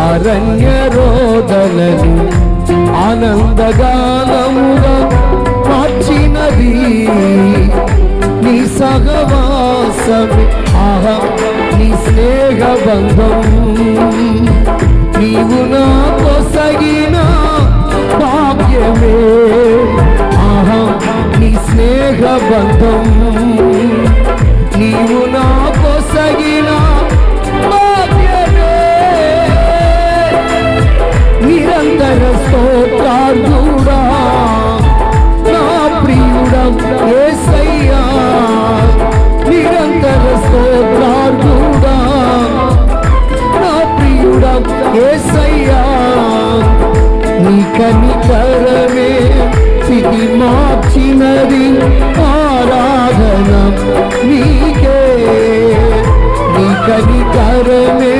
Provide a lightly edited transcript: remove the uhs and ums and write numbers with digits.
అరణ్య రోదనని ఆనందగానముగా మార్చినది నీ సహవాసమే. ఆహా నీ స్నేహ బంధం, నీవు నా కొసగిన భాగ్యమే. ఆహా నీ స్నేహ బంధం, నీవు నా కొసగిన భాగ్యమే. నిరంతర స్తోత్రార్జుడా నా ప్రియుడా యేసయ్యా, నిరంతర స్తోత్రార్జుడా నా ప్రియుడా యేసయ్యా. నీ కనికరమే స్థితి మార్చినది, ఆరాధన నీకే. నీ కనికరమే